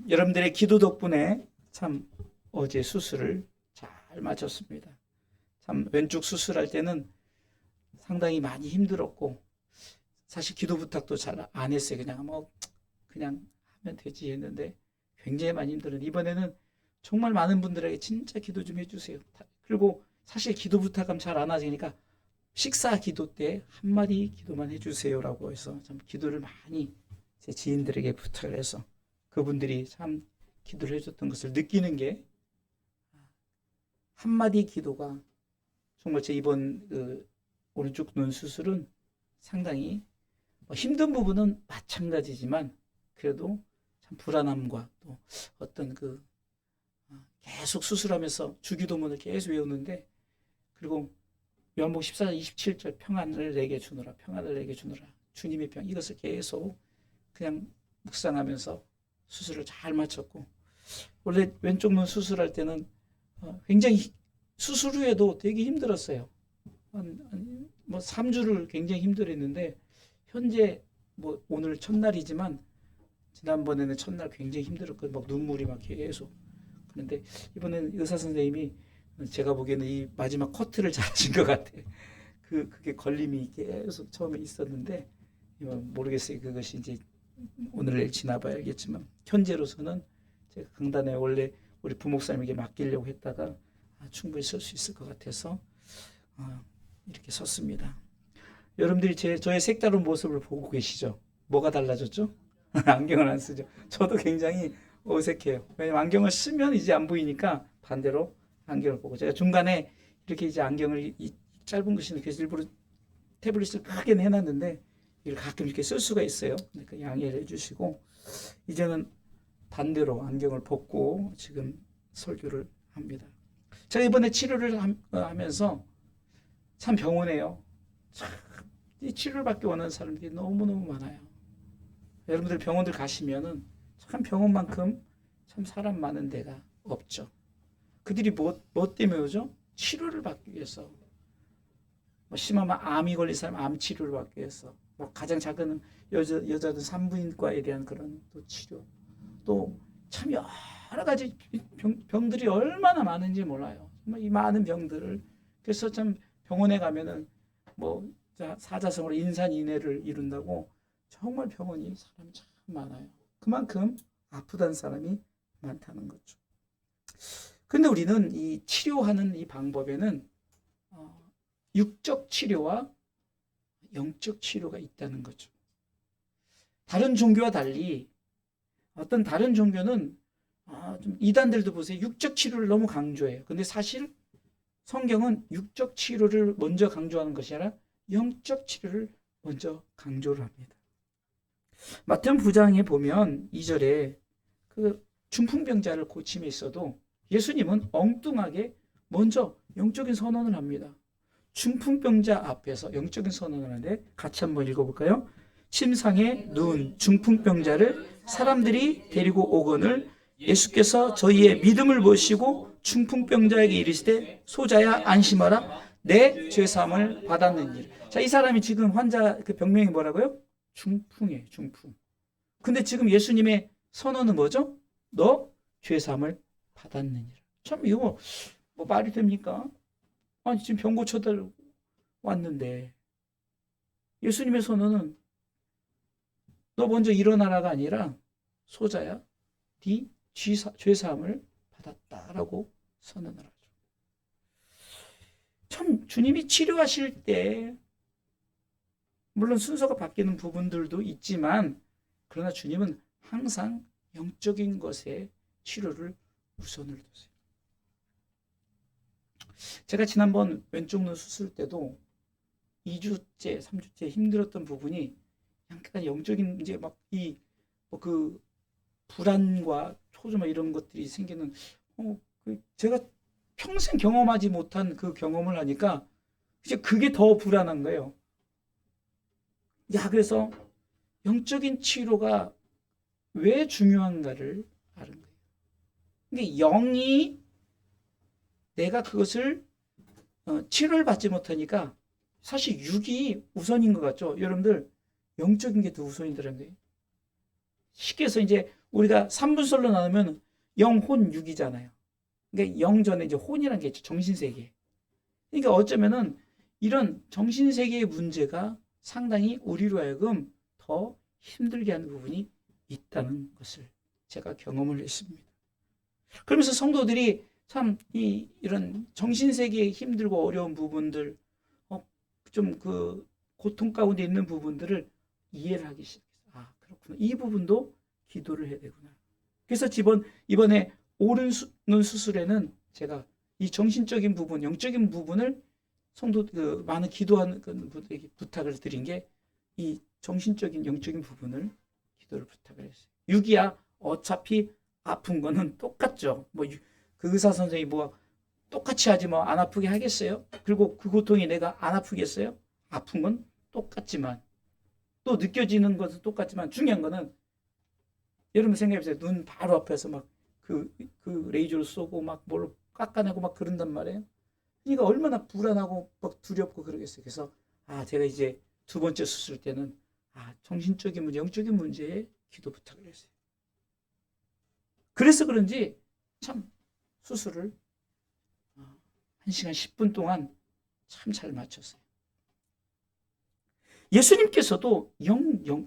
여러분들의 기도 덕분에 참 어제 수술을 잘 마쳤습니다. 참 왼쪽 수술할 때는 상당히 많이 힘들었고 사실 기도 부탁도 잘 안 했어요. 그냥 하면 되지 했는데 굉장히 많이 힘들었는데 이번에는 정말 많은 분들에게 진짜 기도 좀 해주세요. 그리고 사실 기도 부탁하면 잘 안 하시니까 식사 기도 때 한마디 기도만 해주세요라고 해서 참 기도를 많이 제 지인들에게 부탁을 해서 그분들이 참 기도를 해줬던 것을 느끼는 게 한마디 기도가 정말 제 이번 오른쪽 눈 수술은 상당히 힘든 부분은 마찬가지지만 그래도 참 불안함과 또 어떤 계속 수술하면서 주기도문을 계속 외우는데 그리고 요한복음 14장 27절 평안을 내게 주노라 평안을 내게 주노라 주님의 평 이것을 계속 그냥 묵상하면서 수술을 잘 마쳤고 원래 왼쪽 눈 수술할 때는 굉장히 수술 후에도 되게 힘들었어요. 뭐 3주를 굉장히 힘들었는데 현재 뭐 오늘 첫날이지만 지난번에는 첫날 굉장히 힘들었고 막 눈물이 막 계속 그런데 이번에는 의사 선생님이 제가 보기에는 이 마지막 커트를 잘하신 것 같아. 그게 걸림이 계속 처음에 있었는데 모르겠어요. 그것이 이제 오늘 내일 지나봐야 알겠지만 현재로서는 제가 강단에 원래 우리 부목사님에게 맡기려고 했다가 충분히 설 수 있을 것 같아서 이렇게 섰습니다. 여러분들이 저의 색다른 모습을 보고 계시죠? 뭐가 달라졌죠? 안경을 안 쓰죠. 저도 굉장히 어색해요. 왜냐면 안경을 쓰면 이제 안 보이니까 반대로 안경을 보고 제가 중간에 이렇게 이제 안경을 이 짧은 것이 그래서 일부러 태블릿을 크게 해놨는데 이걸 가끔 이렇게 쓸 수가 있어요. 그러니까 양해를 해주시고 이제는 반대로 안경을 벗고 지금 설교를 합니다. 제가 이번에 치료를 하면서 참 병원에요. 참 이 치료를 받기 원하는 사람들이 너무너무 많아요. 여러분들 병원들 가시면은 참 병원만큼 참 사람 많은 데가 없죠. 그들이 뭐 때문에 오죠? 치료를 받기 위해서. 뭐 심하면 암이 걸린 사람 암 치료를 받기 위해서. 뭐 가장 작은 여자들 산부인과에 대한 그런 또 치료. 또 참 여러 가지 병들이 얼마나 많은지 몰라요. 정말 이 많은 병들을 그래서 참 병원에 가면은 뭐 사자성어로 인산인해를 이룬다고 정말 병원이 사람이 참 많아요. 그만큼 아프다는 사람이 많다는 거죠. 근데 우리는 이 치료하는 이 방법에는 육적 치료와 영적 치료가 있다는 거죠. 다른 종교와 달리 어떤 다른 종교는 좀 이단들도 보세요. 육적 치료를 너무 강조해요. 근데 사실 성경은 육적 치료를 먼저 강조하는 것이 아니라 영적 치료를 먼저 강조를 합니다. 마태복음 9장에 보면 2절에 그 중풍병자를 고침에 있어도 예수님은 엉뚱하게 먼저 영적인 선언을 합니다. 중풍병자 앞에서 영적인 선언을 하는데 같이 한번 읽어볼까요? 침상에 누운 중풍병자를 사람들이 데리고 오거늘 예수께서 저희의 믿음을 보시고 중풍병자에게 이르시되 소자야 안심하라 내 죄사함을 받았느니라. 자, 이 사람이 지금 환자 그 병명이 뭐라고요? 중풍이에요. 중풍. 근데 지금 예수님의 선언은 뭐죠? 너 죄사함을 받았느니라. 참 이거 뭐 말이 됩니까? 아니 지금 병 고쳐달 왔는데 예수님의 선언은 너 먼저 일어나라가 아니라 소자야 네 죄사함을 받았다라고 선언을 하죠. 참 주님이 치료하실 때 물론 순서가 바뀌는 부분들도 있지만 그러나 주님은 항상 영적인 것에 치료를 우선을 두세요. 제가 지난번 왼쪽 눈 수술 때도 2주째, 3주째 힘들었던 부분이 약간 영적인 이제 막 그 불안과 초조마 이런 것들이 생기는 제가 평생 경험하지 못한 그 경험을 하니까 이제 그게 더 불안한 거예요. 그래서 영적인 치료가 왜 중요한가를 아는 거예요. 그러니까 영이 내가 그것을 치료를 받지 못하니까 사실 육이 우선인 것 같죠. 여러분들 영적인 게 더 우선이더라는 거예요. 쉽게 해서 이제 우리가 3분설로 나누면 영혼 육이잖아요. 그러니까 영전에 이제 혼이라는 게 있죠. 정신세계. 그러니까 어쩌면은 이런 정신세계의 문제가 상당히 우리로 하여금 더 힘들게 하는 부분이 있다는 것을 제가 경험을 했습니다. 그러면서 성도들이 참 이런 정신세계에 힘들고 어려운 부분들, 좀 그 고통 가운데 있는 부분들을 이해를 하기 시작했어요. 아, 그렇구나. 이 부분도 기도를 해야 되구나. 그래서 이번에 오른눈 수술에는 제가 이 정신적인 부분, 영적인 부분을 성도 많은 기도하는 분들에게 부탁을 드린 게 이 정신적인 영적인 부분을 기도를 부탁을 했어요. 육이야 어차피 아픈 거는 똑같죠. 뭐 그 의사 선생님이 뭐 똑같이 하지 뭐 안 아프게 하겠어요? 그리고 그 고통이 내가 안 아프겠어요? 아픈 건 똑같지만 또 느껴지는 것은 똑같지만 중요한 거는 여러분 생각해보세요. 눈 바로 앞에서 막 그 레이저를 쏘고 막 뭘로 깎아내고 막 그런단 말이에요. 그러니까 얼마나 불안하고 막 두렵고 그러겠어요. 그래서 제가 이제 두 번째 수술 때는 정신적인 문제, 영적인 문제에 기도 부탁을 했어요. 그래서 그런지 참 수술을 1시간 10분 동안 참 잘 마쳤어요. 예수님께서도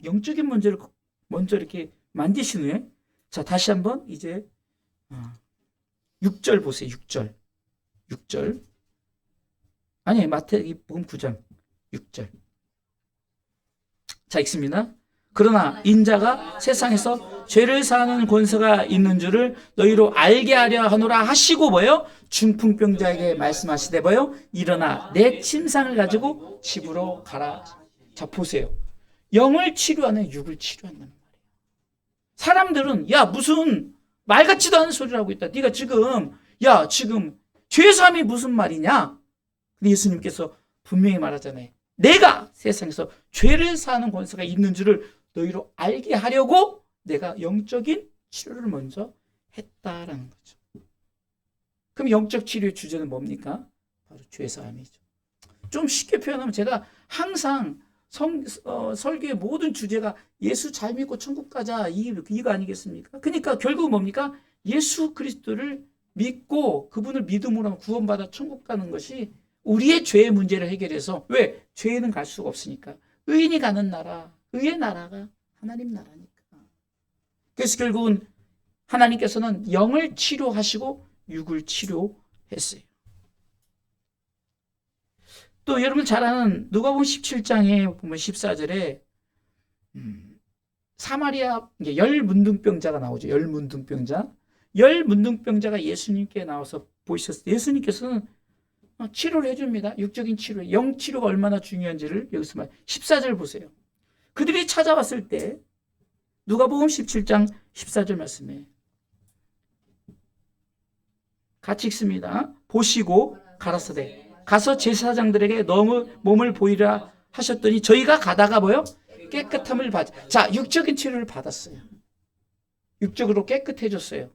영적인 문제를 먼저 이렇게 만지신 후에 자 다시 한번 이제 6절 보세요. 6절 아니 마태복음 9장 6절 자 읽습니다. 그러나 인자가 세상에서 죄를 사하는 권세가 있는 줄을 너희로 알게 하려 하노라 하시고 뭐요? 중풍병자에게 말씀하시되 뭐요? 일어나 내 침상을 가지고 집으로 가라. 자 보세요. 영을 치료하는 육을 치료한다는 말이에요. 사람들은 야 무슨 말 같지도 않은 소리를 하고 있다. 네가 지금 죄사함이 무슨 말이냐? 근데 예수님께서 분명히 말하잖아요. 내가 세상에서 죄를 사하는 권세가 있는 줄을 너희로 알게 하려고 내가 영적인 치료를 먼저 했다라는 거죠. 그럼 영적 치료의 주제는 뭡니까? 바로 죄사함이죠. 좀 쉽게 표현하면 제가 항상 설교의 모든 주제가 예수 잘 믿고 천국 가자 이거 아니겠습니까? 그러니까 결국 뭡니까? 예수 그리스도를 믿고 그분을 믿음으로 구원받아 천국 가는 것이 우리의 죄의 문제를 해결해서 왜? 죄에는 갈 수가 없으니까. 의인이 가는 나라, 의의 나라가 하나님 나라니까. 그래서 결국은 하나님께서는 영을 치료하시고 육을 치료했어요. 또 여러분 잘 아는 누가복음 17장에 보면 14절에 사마리아 열 문둥병자가 나오죠. 열 문둥병자가 예수님께 나와서 보이셨어요. 예수님께서는 치료를 해줍니다. 육적인 치료, 영 치료가 얼마나 중요한지를 여기서 14절 보세요. 그들이 찾아왔을 때 누가복음 17장 14절 말씀에 같이 읽습니다. 보시고 가라사대 가서 제사장들에게 너무 몸을 보이라 하셨더니 저희가 가다가 뭐요? 깨끗함을 받. 자, 육적인 치료를 받았어요. 육적으로 깨끗해졌어요.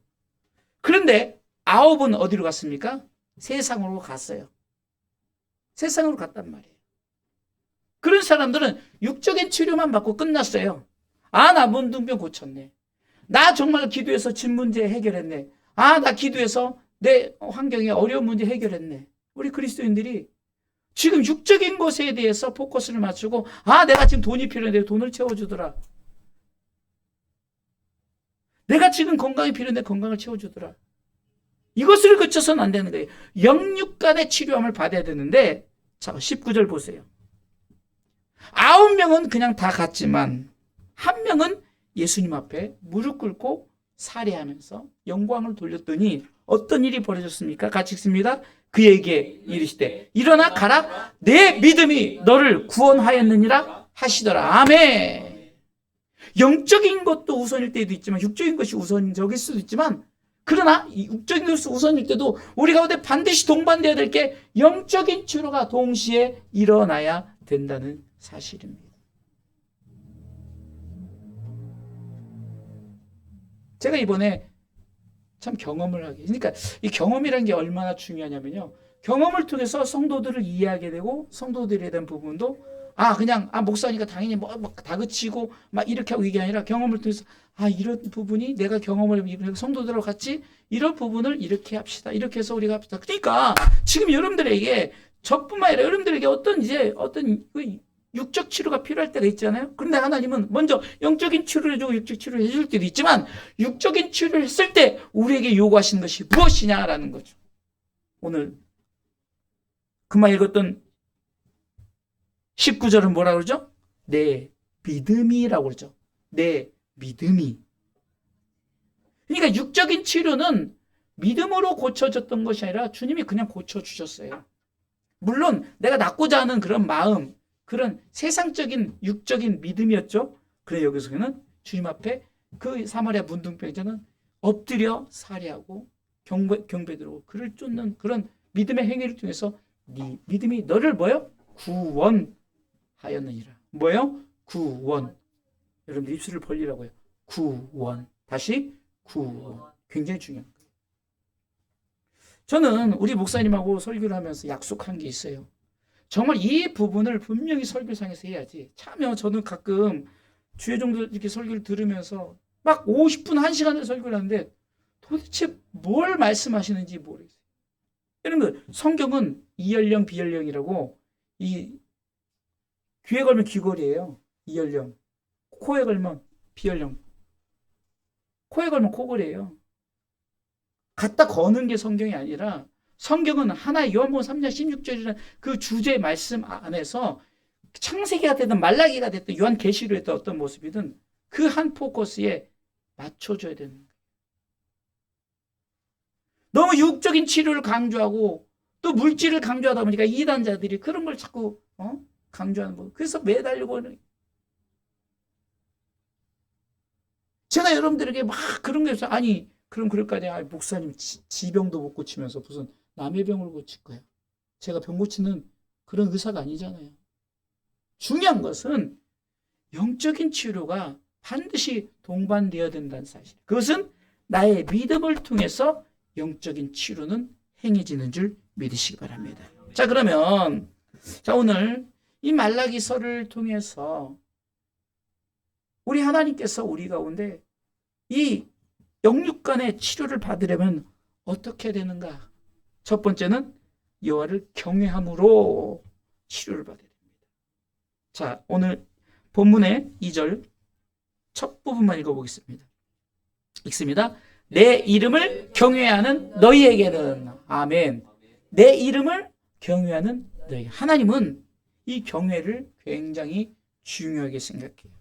그런데 9은 어디로 갔습니까? 세상으로 갔어요. 세상으로 갔단 말이에요. 그런 사람들은 육적인 치료만 받고 끝났어요. 나 문둥병 고쳤네. 나 정말 기도해서 집 문제 해결했네. 나 기도해서 내 환경에 어려운 문제 해결했네. 우리 그리스도인들이 지금 육적인 것에 대해서 포커스를 맞추고 내가 지금 돈이 필요한데 돈을 채워주더라. 내가 지금 건강이 필요한데 건강을 채워주더라. 이것을 거쳐서는 안 되는 거예요. 영육 간의 치료함을 받아야 되는데 자 19절 보세요. 9명은 그냥 다 갔지만 한 명은 예수님 앞에 무릎 꿇고 살해하면서 영광을 돌렸더니 어떤 일이 벌어졌습니까? 같이 읽습니다. 그에게 이르시되 일어나 가라 내 믿음이 너를 구원하였느니라 하시더라. 아멘. 영적인 것도 우선일 때도 있지만 육적인 것이 우선적일 수도 있지만 그러나 육적인 것이 우선일 때도 우리 가운데 반드시 동반되어야 될 게 영적인 치료가 동시에 일어나야 된다는 사실입니다. 제가 이번에 참 경험을 하게. 그러니까 이 경험이라는 게 얼마나 중요하냐면요. 경험을 통해서 성도들을 이해하게 되고 성도들에 대한 부분도 그냥 목사니까 당연히 뭐 다그치고 막 이렇게 하고 이게 아니라 경험을 통해서 이런 부분이 내가 경험을 성도들하고 같이 이런 부분을 이렇게 합시다. 이렇게 해서 우리가 합시다. 그러니까 지금 여러분들에게 저뿐만 아니라 여러분들에게 어떤 그 육적 치료가 필요할 때가 있잖아요. 그런데 하나님은 먼저 영적인 치료를 해주고 육적 치료를 해줄 때도 있지만 육적인 치료를 했을 때 우리에게 요구하시는 것이 무엇이냐라는 거죠. 오늘 그만 읽었던 19절은 뭐라고 그러죠? 내 믿음이라고 그러죠. 내 믿음이. 그러니까 육적인 치료는 믿음으로 고쳐졌던 것이 아니라 주님이 그냥 고쳐주셨어요. 물론 내가 낫고자 하는 그런 마음, 그런 세상적인 육적인 믿음이었죠. 그래 여기서는 주님 앞에 그 사마리아 문둥병자는 엎드려 살해하고 경배 들어오고 그를 쫓는 그런 믿음의 행위를 통해서 네 믿음이 너를 뭐요? 구원하였느니라. 뭐요? 구원. 여러분 입술을 벌리라고요. 구원. 다시 구원. 굉장히 중요한 거예요. 저는 우리 목사님하고 설교를 하면서 약속한 게 있어요. 정말 이 부분을 분명히 설교상에서 해야지. 참여 저는 가끔 주의 종들 이렇게 설교를 들으면서 막 50분, 1시간을 설교를 하는데 도대체 뭘 말씀하시는지 모르겠어요. 여러분 성경은 이연령, 비연령이라고 이 귀에 걸면 귀걸이에요. 이연령. 코에 걸면 비연령. 코에 걸면 코걸이에요. 갖다 거는 게 성경이 아니라 성경은 하나의 요한복음 3장 16절이라는 그 주제 말씀 안에서 창세기가 됐든 말라기가 됐든 요한계시로 했던 어떤 모습이든 그 한 포커스에 맞춰줘야 되는 거예요. 너무 육적인 치료를 강조하고 또 물질을 강조하다 보니까 이단자들이 그런 걸 자꾸 강조하는 거예요. 그래서 매달리고 제가 여러분들에게 막 그런 게 있어요. 그럼 그럴까요? 목사님 지병도 못 고치면서 무슨 남의 병을 고칠 거야. 제가 병 고치는 그런 의사가 아니잖아요. 중요한 것은 영적인 치료가 반드시 동반되어야 된다는 사실. 그것은 나의 믿음을 통해서 영적인 치료는 행해지는 줄 믿으시기 바랍니다. 자, 그러면 오늘 이 말라기서를 통해서 우리 하나님께서 우리 가운데 이 영육간의 치료를 받으려면 어떻게 되는가? 첫 번째는 여호와를 경외함으로 치료를 받아야 됩니다. 자, 오늘 본문의 2절 첫 부분만 읽어보겠습니다. 읽습니다. 내 이름을 경외하는 너희에게는 아멘. 내 이름을 경외하는 너희. 하나님은 이 경외를 굉장히 중요하게 생각해요.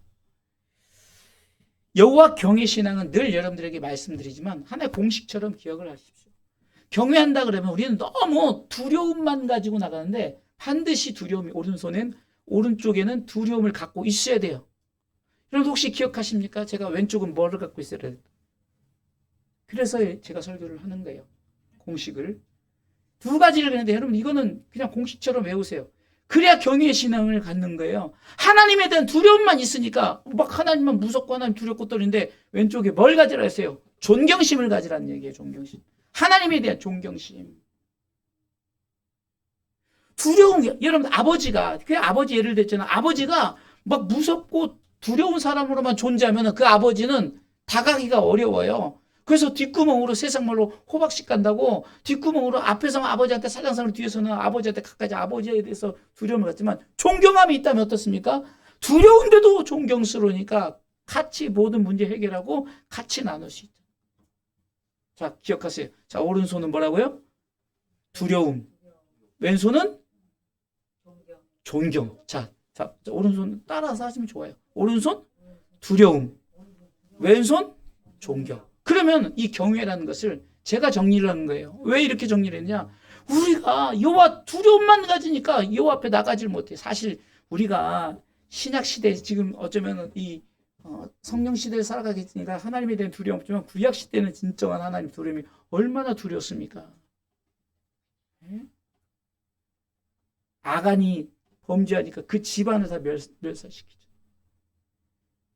여호와 경외 신앙은 늘 여러분들에게 말씀드리지만 하나의 공식처럼 기억을 하십시오. 경외한다 그러면 우리는 너무 두려움만 가지고 나가는데 반드시 두려움이 오른쪽에는 두려움을 갖고 있어야 돼요. 여러분 혹시 기억하십니까? 제가 왼쪽은 뭐를 갖고 있어야 돼요? 그래서 제가 설교를 하는 거예요. 공식을. 두 가지를 그랬는데 여러분 이거는 그냥 공식처럼 외우세요. 그래야 경외의 신앙을 갖는 거예요. 하나님에 대한 두려움만 있으니까 막 하나님만 무섭고 하나님 두렵고 떨리는데 왼쪽에 뭘 가지라 했어요? 존경심을 가지라는 얘기예요. 존경심. 하나님에 대한 존경심. 두려움. 여러분 아버지가 그냥 아버지 예를 들잖아요. 아버지가 막 무섭고 두려운 사람으로만 존재하면 그 아버지는 다가기가 어려워요. 그래서 뒷구멍으로 세상 말로 호박씨 간다고 뒷구멍으로 앞에서는 아버지한테 살랑살랑 뒤에서는 아버지한테 가까이 아버지에 대해서 두려움을 갖지만 존경함이 있다면 어떻습니까? 두려운데도 존경스러우니까 같이 모든 문제 해결하고 같이 나눌 수 있죠. 자, 기억하세요. 자, 오른손은 뭐라고요? 두려움. 왼손은 존경. 자, 오른손 따라서 하시면 좋아요. 오른손 두려움. 왼손 존경. 그러면 이 경외라는 것을 제가 정리를 하는 거예요. 왜 이렇게 정리를 했냐? 우리가 여호와 두려움만 가지니까 여호와 앞에 나가질 못해. 사실 우리가 신약 시대 지금 어쩌면 이 성령 시대에 살아가겠으니까 하나님에 대한 두려움 없지만 구약 시대는 진정한 하나님 두려움이 얼마나 두려웠습니까? 네? 아간이 범죄하니까 그 집안을 다 멸살시키죠.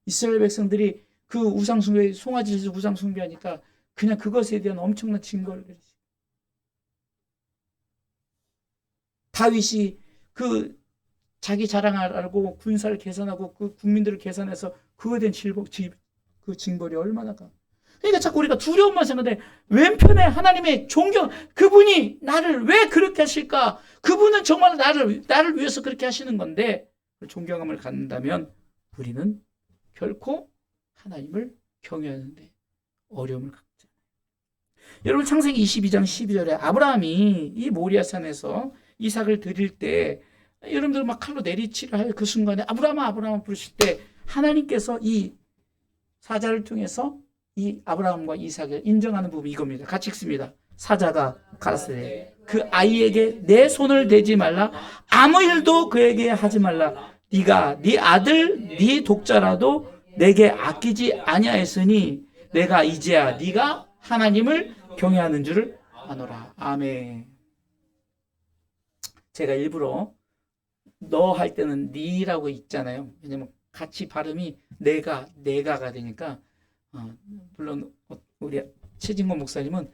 이스라엘 백성들이 그 우상숭배, 송아지에서 우상숭배하니까 그냥 그것에 대한 엄청난 증거를 내리죠. 다윗이 그 자기 자랑하고 군사를 계산하고 그 국민들을 계산해서 그거에 대한 그 징벌이 얼마나 가. 그러니까 자꾸 우리가 두려움만 생각하는데 왼편에 하나님의 존경, 그분이 나를 왜 그렇게 하실까? 그분은 정말 나를 위해서 그렇게 하시는 건데 존경함을 갖는다면 우리는 결코 하나님을 경외하는데 어려움을 갖잖아요. 여러분 창세기 22장 12절에 아브라함이 이 모리아산에서 이삭을 드릴 때 여러분들 막 칼로 내리치려 할 그 순간에 아브라함 부르실 때 하나님께서 이 사자를 통해서 이 아브라함과 이삭을 인정하는 부분이 이겁니다. 같이 읽습니다. 사자가 가라사대 그 아이에게 내 손을 대지 말라, 아무 일도 그에게 하지 말라. 네가 네 아들 네 독자라도 내게 아끼지 아니하였으니 내가 이제야 네가 하나님을 경외하는 줄을 아노라. 아멘. 제가 일부러 너 할 때는 니라고 있잖아요. 왜냐면 같이 발음이 내가가 되니까 물론 우리 최진권 목사님은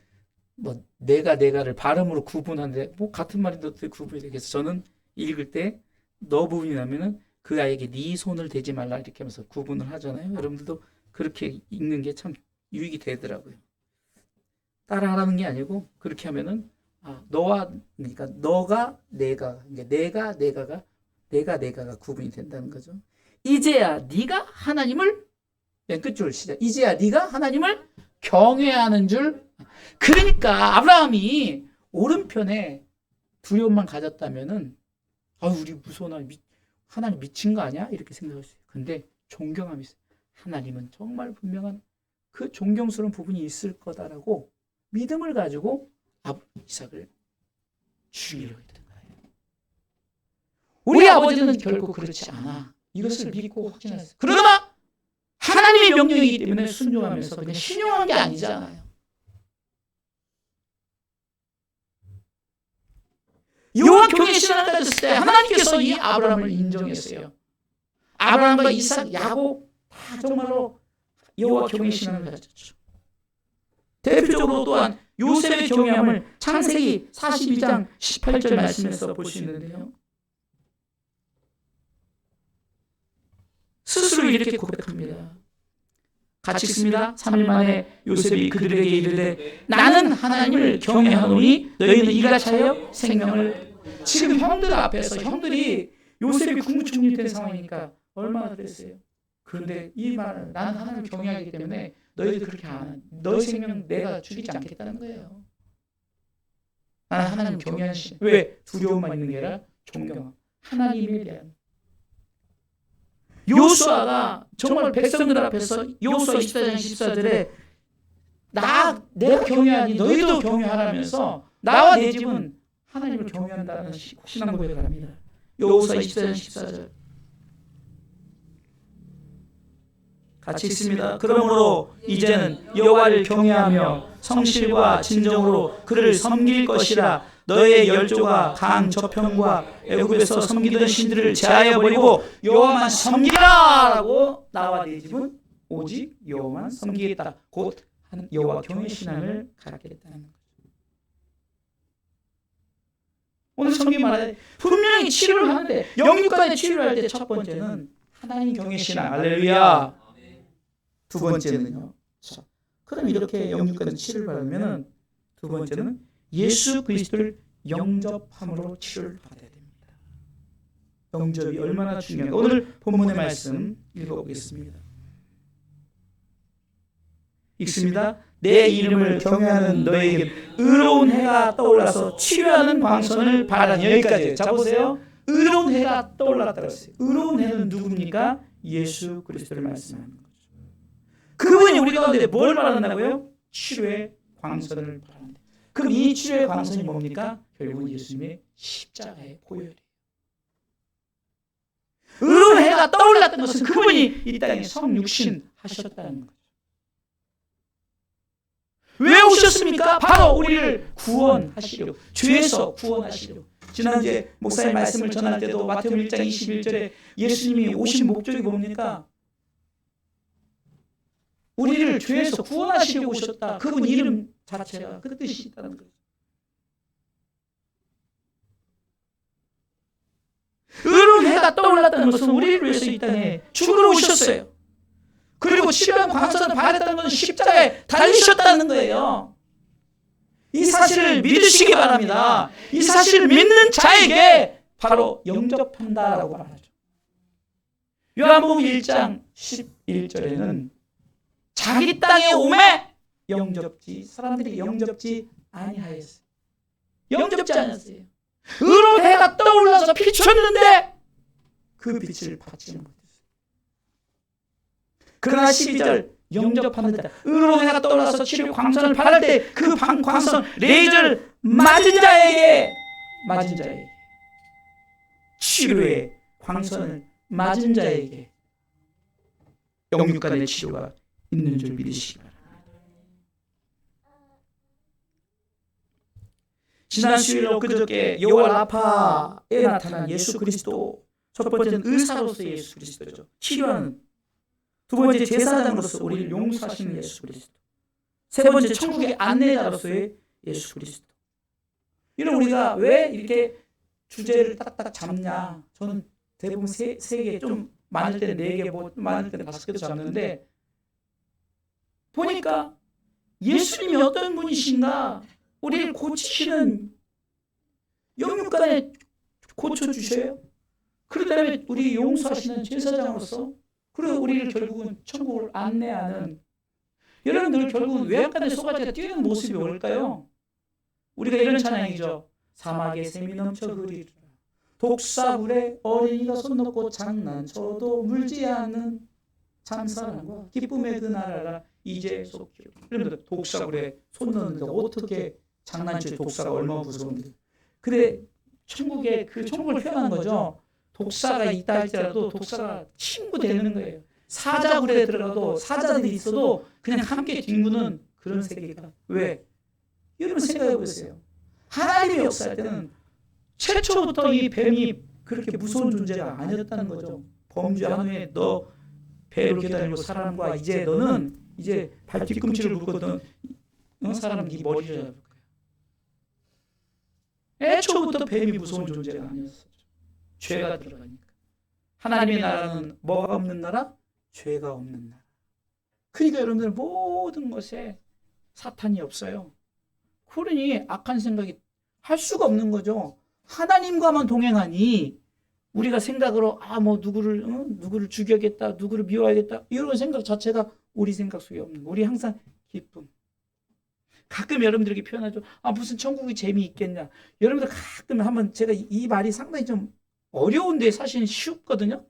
뭐 내가를 발음으로 구분하는데 뭐 같은 말인데 어떻게 구분이 되겠어. 저는 읽을 때 너 부분이 나면은 그 아이에게 네 손을 대지 말라 이렇게 하면서 구분을 하잖아요. 여러분들도 그렇게 읽는 게 참 유익이 되더라고요. 따라하라는 게 아니고 그렇게 하면은 그러니까 너가 내가, 그러니까 내가가 구분이 된다는 거죠. 이제야 네가 하나님을 맨 끝줄 시작. 이제야 네가 하나님을 경외하는 줄. 그러니까 아브라함이 오른편에 두려움만 가졌다면은 우리 무서워, 하나님 미친 거 아니야? 이렇게 생각할 수 있어요. 근데 존경함이 있어요. 하나님은 정말 분명한 그 존경스러운 부분이 있을 거다라고 믿음을 가지고 이삭을 죽이려 했던 거예요. 우리 아버지는 결코 그렇지 않아. 이것을 믿고 확신했어요. 그러나 하나님의 명령이기 때문에 순종하면서 그냥 신용한 게 아니잖아요. 여호와 경외 신앙을 가졌을 때 하나님께서 이 아브라함을 인정했어요. 아브라함과 이삭, 야곱 다 정말로 여호와 경외 신앙을 가졌죠. 대표적으로 또한 요셉의 경외함을 창세기 42장 18절 말씀에서 볼 수 있는데요. 스스로 이렇게 고백합니다. 같이 읽습니다. 3일 만에 요셉이 그들에게 이르되 나는 하나님을 경외하노니 너희는 이같이 하여 생명을. 지금 형들 앞에서 형들이 요셉이 국무총리 된 상황이니까 얼마나 그랬어요. 그런데 이 말을 나는 하나님을 경외하기 때문에 너희들 그렇게 안 해. 너희 생명 내가 죽이지 않겠다는 거예요. 나는 하나님 경외하는 신. 왜? 두려움만 있는 게 아니라 존경. 하나님에 대한. 여호수아가 정말 백성들 앞에서 여호수아 24장 14절에 내가 경외하니 너희도 경외하라면서 나와 내 집은 하나님을 경외한다는 신앙 고백을 합니다. 여호수아 24장 14절 같이 읽습니다. 그러므로 이제는 여호와를 경외하며 성실과 진정으로 그를 섬길 것이라. 너의 열조가 강 저편과 애굽에서 섬기던 신들을 제하여 버리고 여호와만 섬기라 라고 나와 내 집은 오직 여호와만 섬기겠다. 곧 여호와 경외 신앙을 갖겠다는 거죠. 오늘 성경이 말해 분명히 치료를 하는데 영육간의 치료를 할 때 첫 번째는 하나님 경외 신앙. 할렐루야. 두 번째는요. 자, 그럼 이렇게 영육간의 치료를 받으면 두 번째는 예수 그리스도를 영접함으로 치료를 받아야 됩니다. 영접이 얼마나 중요한가. 오늘 본문의 말씀 읽어보겠습니다. 읽습니다. 내 이름을 경외하는 너에게 의로운 해가 떠올라서 치료하는 광선을 바라니. 여기까지. 자 보세요. 의로운 해가 떠올랐다고 했어요. 의로운 해는 누굽니까? 예수 그리스도를 말씀하는 거죠. 그분이 우리 가운데 뭘 바란다고요? 치료의 광선을 바란다. 그럼 이 치료의 광선이 뭡니까? 결국 예수님의 십자가의 보혈이에요. 의로운 해가 떠올랐던 것은 그분이 이 땅에 성육신 하셨다는 거죠. 왜 오셨습니까? 바로 우리를 구원하시려고, 죄에서 구원하시려고. 지난주에 목사의 말씀을 전할 때도 마태복음 1장 21절에 예수님이 오신 목적이 뭡니까? 우리를 죄에서 구원하시려고 오셨다. 그분 이름 자체가 그 뜻이 있다는 거죠. 의로운 해가 해가 떠올랐다는 것은 우리를 위해서 이 땅에 죽으러 오셨어요. 그리고 치료한 광선을 발했다는 것은 십자가에 달리셨다는 거예요. 이 사실을 믿으시기 바랍니다. 이 사실을 믿는 자에게 바로 영접한다라고 말하죠. 요한복음 1장 11절에는 자기 땅에 오매 영접지, 사람들이 영접지 아니하였어요. 영접지 않았어요. 의로운 해가 떠올라서 비쳤는데 그 빛을 받지 못했어요. 그러나 12절 영접하는데 의로운 해가 떠올라서 치료 광선을 바랄 때 그 광선 레이저를 맞은 자에게 치료의 광선을 맞은 자에게 영육간의 치료가 있는 줄 믿으시기 바랍니다. 지난 수요일 엊그저께 여호와 라파에 나타난 예수 그리스도, 첫 번째는 의사로서의 예수 그리스도죠. 치료하는. 두 번째 제사장으로서 우리를 용서하시는 예수 그리스도. 세 번째 천국의 안내자로서의 예수 그리스도. 이런 우리가 왜 이렇게 주제를 딱딱 잡냐? 저는 대부분 세 개, 좀 많을 때는 4개, 뭐 많을 때는 5개도 잡는데 보니까 예수님이 어떤 분이신가? 우리를 고치시는, 영육간에 고쳐주셔요. 그 다음에 우리 용서하시는 제사장으로서, 그리고 우리를 결국은 천국을 안내하는, 여러분들 결국은 외양간에 쏘가지가 뛰는 모습이 뭘까요? 우리가 이런 찬양이죠. 사막에 샘이 넘쳐 흐리리라. 독사불에 어린이가 손 놓고 장난쳐도 물지 않는 참사랑과 기쁨의 그 나라가 이제 속히. 여러분들 독사불에 손 넣는데 어떻게 장난칠, 독사가 얼마나 무서운데. 근데 천국에 그 천국을 표현한 거죠. 독사가 있다 할지라도 독사가 친구 되는 거예요. 사자굴에 들어가도 사자들이 있어도 그냥 함께 뒹구는 그런 세계가. 왜? 여러분 생각해 보세요. 하나님의 역사할 때는 최초부터 이 뱀이 그렇게 무서운 존재가 아니었다는 거죠. 범죄한 후에 너 배를 기다리고 사람과 이제 너는 이제 발 뒤꿈치를 묶거든 사람 네 머리를 잡을 거야. 애초부터 뱀이 무서운 존재가 아니었어요. 죄가 들어가니까. 하나님의 나라는 뭐가 없는 나라? 죄가 없는 나라. 그러니까 여러분들 모든 것에 사탄이 없어요. 그러니 악한 생각이 할 수가 없는 거죠. 하나님과만 동행하니 우리가 생각으로 뭐 누구를 죽여야겠다, 누구를 미워야겠다 이런 생각 자체가 우리 생각 속에 없는 거. 우리 항상 기쁨. 가끔 여러분들에게 표현하죠. 무슨 천국이 재미있겠냐. 여러분들 가끔 한번, 제가 이 말이 상당히 좀 어려운데 사실은 쉽거든요.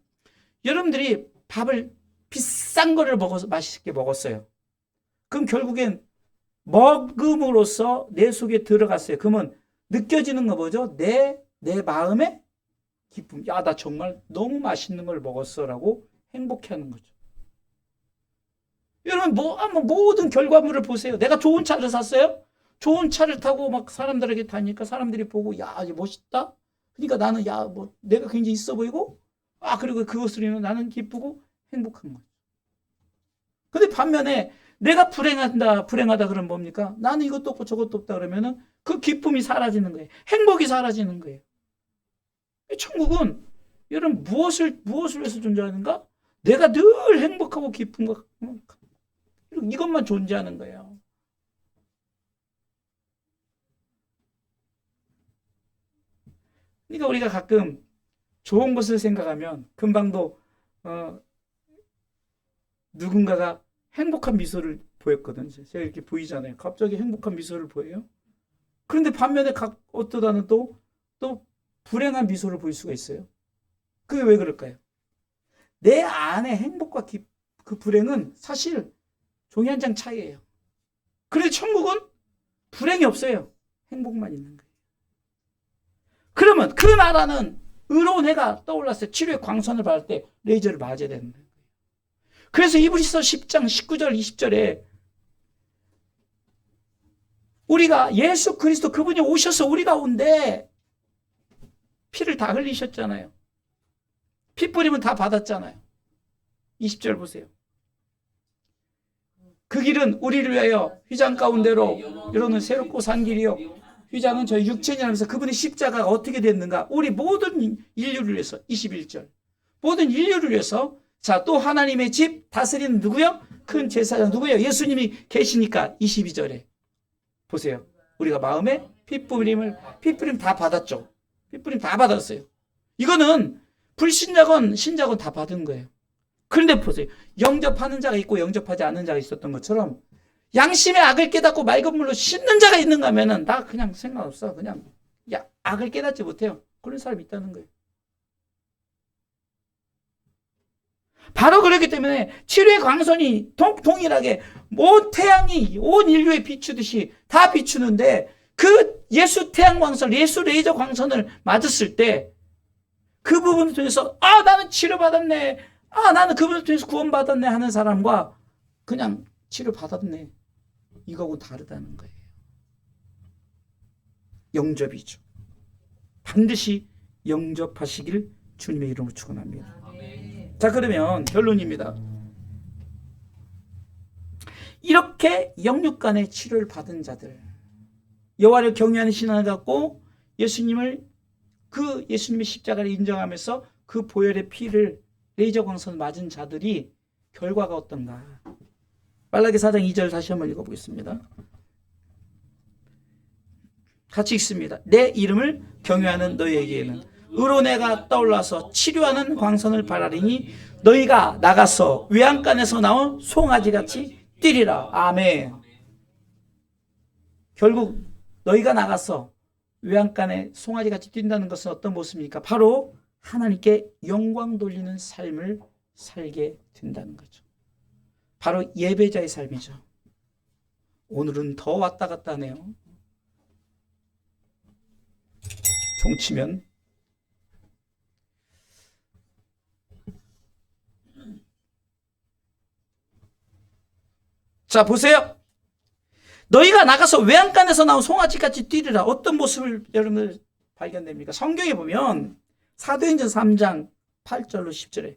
여러분들이 밥을 비싼 거를 먹어서 맛있게 먹었어요. 그럼 결국엔 먹음으로써 내 속에 들어갔어요. 그러면 느껴지는 거 뭐죠? 내 마음의 기쁨. 야, 나 정말 너무 맛있는 걸 먹었어라고 행복해하는 거죠. 여러분 모든 결과물을 보세요. 내가 좋은 차를 샀어요. 좋은 차를 타고 막 사람들에게 다니니까 사람들이 보고 야, 멋있다. 그러니까 나는 내가 굉장히 있어 보이고 그리고 그것으로 인해 나는 기쁘고 행복한 거죠. 근데 반면에 내가 불행하다 그러면 뭡니까? 나는 이것도 없고 저것도 없다 그러면은 그 기쁨이 사라지는 거예요. 행복이 사라지는 거예요. 천국은 여러분 무엇을 위해서 존재하는가? 내가 늘 행복하고 기쁜 것, 이것만 존재하는 거예요. 그러니까 우리가 가끔 좋은 것을 생각하면 금방도 누군가가 행복한 미소를 보였거든요. 제가 이렇게 보이잖아요. 갑자기 행복한 미소를 보여요. 그런데 반면에 어떠다는 또 불행한 미소를 보일 수가 있어요. 그게 왜 그럴까요? 내 안에 행복과 그 불행은 사실 종이 한 장 차이예요. 그런데 천국은 불행이 없어요. 행복만 있는 거예요. 그러면 그 나라는 의로운 해가 떠올랐어요. 치료의 광선을 받을 때 레이저를 맞아야 되는 거예요. 그래서 히브리서 10장 19절 20절에 우리가 예수 그리스도 그분이 오셔서 우리 가운데 피를 다 흘리셨잖아요. 피 뿌리면 다 받았잖아요. 20절 보세요. 그 길은 우리를 위하여 휘장 가운데로 이러는 새롭고 산 길이요 휘장은 저희 육체냐면서 그분의 십자가가 어떻게 됐는가? 우리 모든 인류를 위해서 21절. 모든 인류를 위해서 자, 또 하나님의 집 다스리는 누구요? 큰 제사장 누구요? 예수님이 계시니까 22절에 보세요. 우리가 마음에 핏뿌림 다 받았죠. 핏뿌림 다 받았어요. 이거는 불신자건 신자건 다 받은 거예요. 그런데 보세요. 영접하는 자가 있고 영접하지 않는 자가 있었던 것처럼 양심의 악을 깨닫고 맑은 물로 씻는 자가 있는가 하면은 나 그냥 상관없어. 그냥 악을 깨닫지 못해요. 그런 사람이 있다는 거예요. 바로 그렇기 때문에 치료의 광선이 동일하게 온 태양이 온 인류에 비추듯이 다 비추는데 그 예수 태양 광선, 예수 레이저 광선을 맞았을 때 그 부분을 통해서 나는 치료받았네. 나는 그 부분을 통해서 구원받았네 하는 사람과 그냥 치료받았네. 이거하고 다르다는 거예요. 영접이죠. 반드시 영접하시길 주님의 이름으로 축원합니다. 자, 그러면 결론입니다. 이렇게 영육 간의 치료를 받은 자들, 여호와를 경외하는 신앙을 갖고 예수님의 십자가를 인정하면서 그 보혈의 피를 레이저 광선 맞은 자들이 결과가 어떤가? 말라기 4장 2절 다시 한번 읽어보겠습니다. 같이 읽습니다. 내 이름을 경외하는 너희에게는 의로내가 떠올라서 치료하는 광선을 바라리니 너희가 나가서 외양간에서 나온 송아지같이 뛰리라. 아멘. 결국 너희가 나가서 외양간에 송아지같이 뛴다는 것은 어떤 모습입니까? 바로 하나님께 영광 돌리는 삶을 살게 된다는 거죠. 바로 예배자의 삶이죠. 오늘은 더 왔다 갔다 하네요. 종치면 자, 보세요. 너희가 나가서 외양간에서 나온 송아지같이 뛰리라. 어떤 모습을 여러분들 발견됩니까? 성경에 보면 사도행전 3장 8절로 10절에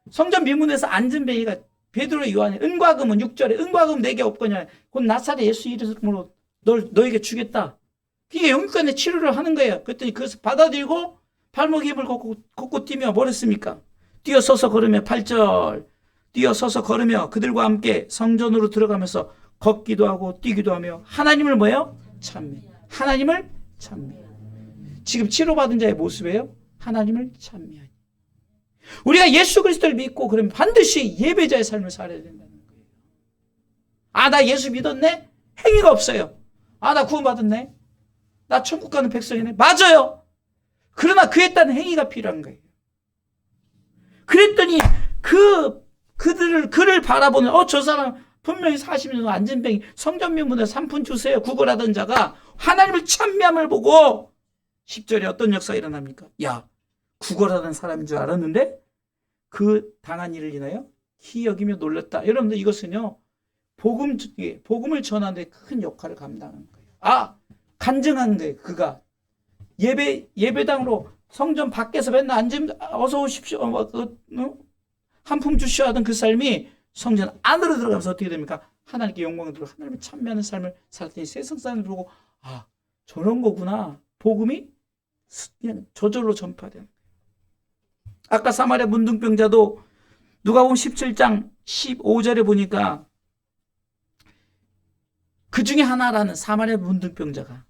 성전 미문에서 앉은 뱅이가 베드로 요한이 은과 금은 6절에 은과 금 내게 없거냐 곧 나사렛 예수 이름으로 너에게 주겠다. 그게 영육간의 치료를 하는 거예요. 그랬더니 그것을 받아들이고 발목 힘을 걷고 뛰며 뭘 했습니까? 뛰어서서 걸으며 8절 뛰어서서 걸으며 그들과 함께 성전으로 들어가면서 걷기도 하고 뛰기도 하며 하나님을 뭐예요? 찬미. 하나님을 찬미. 지금 치료받은 자의 모습이에요. 하나님을 찬미하니. 우리가 예수 그리스도를 믿고 그러면 반드시 예배자의 삶을 살아야 된다는 거예요. 나 예수 믿었네? 행위가 없어요. 나 구원받았네? 나 천국 가는 백성이네? 맞아요. 그러나 그에 따른 행위가 필요한 거예요. 그랬더니 그를 바라보는 저 사람 분명히 40년 안진뱅이 성전 미문에 3푼 주세요 구걸하던 자가 하나님을 찬미함을 보고 10절에 어떤 역사가 일어납니까? 구걸하던 사람인 줄 알았는데 그 당한 일을 인하여 기여기며 놀랐다. 여러분들 이것은요 복음을 전하는 데 큰 역할을 감당하는 거예요. 간증한 거예요. 그가 예배당으로 성전 밖에서 맨날 앉으면 어서 오십시오 한 품 주시오 하던 그 삶이 성전 안으로 들어가면서 어떻게 됩니까? 하나님께 영광을 들고 하나님을 찬미하는 삶을 살았더니 세상 사람을 보고 저런 거구나. 복음이 그냥 저절로 전파되는 거예요. 아까 사마리아 문둥병자도 누가복음 17장 15절에 보니까 그 중에 하나라는 사마리아 문둥병자가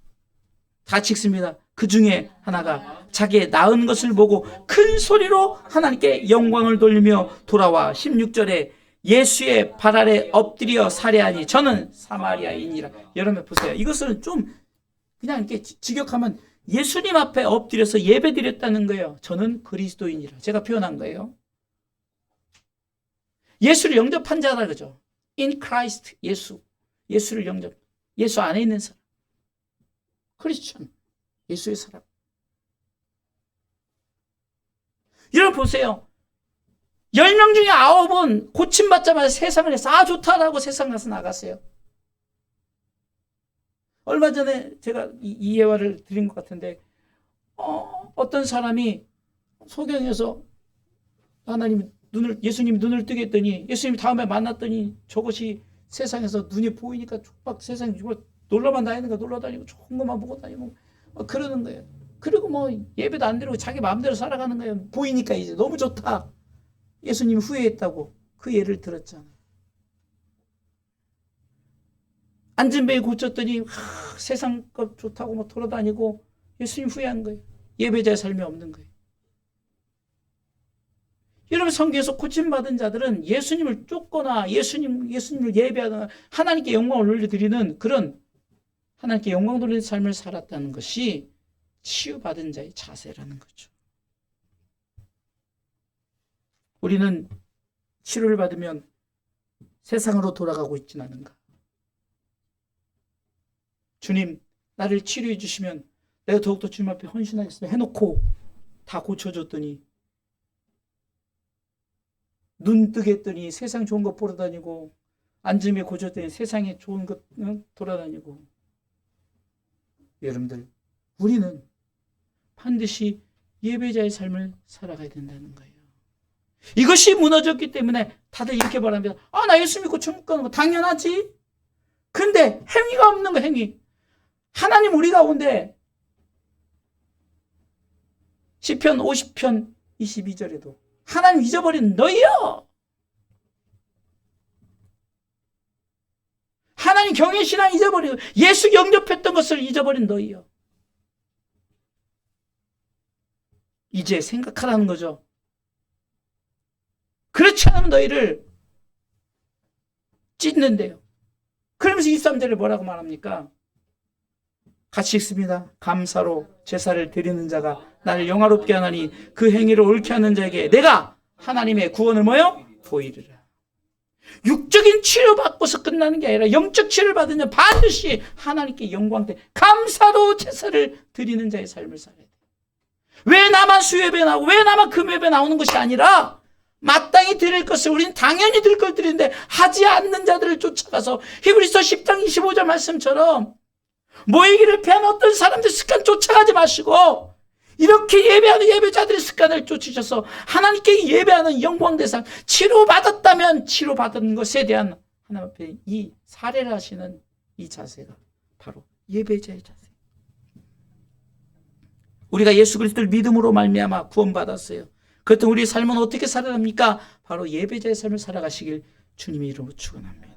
같이 읽습니다. 그 중에 하나가 자기의 나은 것을 보고 큰 소리로 하나님께 영광을 돌리며 돌아와 16절에 예수의 발 아래 엎드려 살해하니 저는 사마리아인이라. 여러분 보세요. 이것은 좀 그냥 이렇게 직역하면 예수님 앞에 엎드려서 예배드렸다는 거예요. 저는 그리스도인이라. 제가 표현한 거예요. 예수를 영접한 자라 그러죠. In Christ, 예수를 영접. 예수 안에 있는 사람. 크리스천. 예수의 사람. 여러분 보세요. 10명 중에 9은 고침받자마자 세상을 해서 좋다라고 세상 가서 나갔어요. 얼마 전에 제가 이 예화를 드린 것 같은데 어떤 사람이 소경에서 예수님이 눈을 뜨게 했더니 예수님 다음에 만났더니 저것이 세상에서 눈이 보이니까 촉박 세상이 놀러만 다니는 거 놀러 다니고 좋은 것만 보고 다니고 그러는 거예요. 그리고 뭐 예배도 안 드리고 자기 마음대로 살아가는 거예요. 보이니까 이제 너무 좋다. 예수님이 후회했다고 그 예를 들었잖아. 안진뱅이 고쳤더니 세상 것 좋다고 막 돌아다니고 예수님 후회한 거예요. 예배자의 삶이 없는 거예요. 여러분 성경에서 고침받은 자들은 예수님을 쫓거나 예수님을 예배하거나 하나님께 영광을 올려드리는 그런 하나님께 영광 돌리는 삶을 살았다는 것이 치유받은 자의 자세라는 거죠. 우리는 치료를 받으면 세상으로 돌아가고 있지는 않은가? 주님, 나를 치료해 주시면 내가 더욱더 주님 앞에 헌신하겠습니다 해놓고 다 고쳐줬더니 눈 뜨게 했더니 세상 좋은 것 보러 다니고 앉음에 고쳤더니 세상에 좋은 것 돌아다니고. 여러분들, 우리는 반드시 예배자의 삶을 살아가야 된다는 거예요. 이것이 무너졌기 때문에 다들 이렇게 말합니다. 나 예수 믿고 천국 가는 거 당연하지. 근데 행위가 없는 거, 행위. 하나님 우리 가운데 시편 50편 22절에도 하나님 잊어버린 너희여. 하나님 경외신앙 잊어버리고 예수 영접했던 것을 잊어버린 너희여. 이제 생각하라는 거죠. 그렇지 않으면 너희를 찢는데요. 그러면서 23절에 뭐라고 말합니까? 같이 읽습니다. 감사로 제사를 드리는 자가 나를 영화롭게 하나니 그 행위를 옳게 하는 자에게 내가 하나님의 구원을 뭐요? 보이리라. 육적인 치료받고서 끝나는 게 아니라 영적 치료를 받은 자 반드시 하나님께 영광되 감사로 제사를 드리는 자의 삶을 살아야 돼. 왜 나만 수예배 나오고 왜 나만 금예배 나오는 것이 아니라 마땅히 드릴 것을 우리는 당연히 드릴 걸 드리는데 하지 않는 자들을 쫓아가서 히브리서 10장 25절 말씀처럼 모이기를 피한 어떤 사람들 습관 쫓아가지 마시고 이렇게 예배하는 예배자들의 습관을 쫓으셔서 하나님께 예배하는 영광 대상 치료받았다면 치료받은 것에 대한 하나님 앞에 이 사례를 하시는 이 자세가 바로 예배자의 자세. 우리가 예수 그리스도를 믿음으로 말미암아 구원받았어요. 그렇다면 우리의 삶은 어떻게 살아갑니까? 바로 예배자의 삶을 살아가시길 주님의 이름으로 축원합니다.